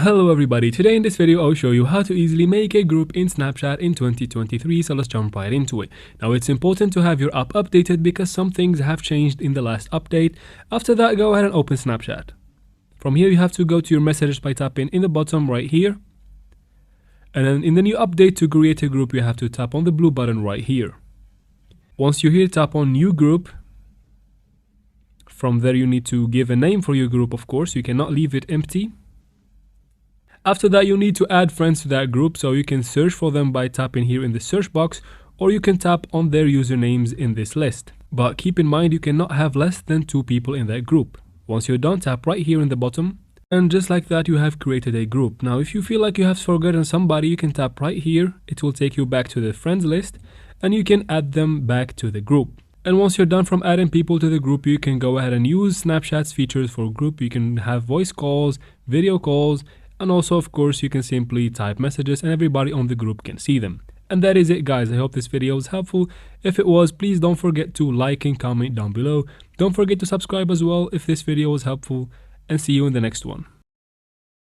Hello everybody, today in this video I'll show you how to easily make a group in Snapchat in 2023, so let's jump right into it. Now it's important to have your app updated because some things have changed in the last update. After that, go ahead and open Snapchat. From here you have to go to your messages by tapping in the bottom right here. And then in the new update, to create a group you have to tap on the blue button right here. Once you're here, tap on new group. From there you need to give a name for your group, of course, you cannot leave it empty. After that, you need to add friends to that group, so you can search for them by tapping here in the search box, or you can tap on their usernames in this list. But keep in mind, you cannot have less than 2 people in that group. Once you're done, tap right here in the bottom, and just like that you have created a group. Now if you feel like you have forgotten somebody, you can tap right here, it will take you back to the friends list, and you can add them back to the group. And once you're done from adding people to the group, you can go ahead and use Snapchat's features for group. You can have voice calls, video calls, and also, of course, you can simply type messages and everybody on the group can see them. And that is it, guys. I hope this video was helpful. If it was, please don't forget to like and comment down below. Don't forget to subscribe as well if this video was helpful, and see you in the next one.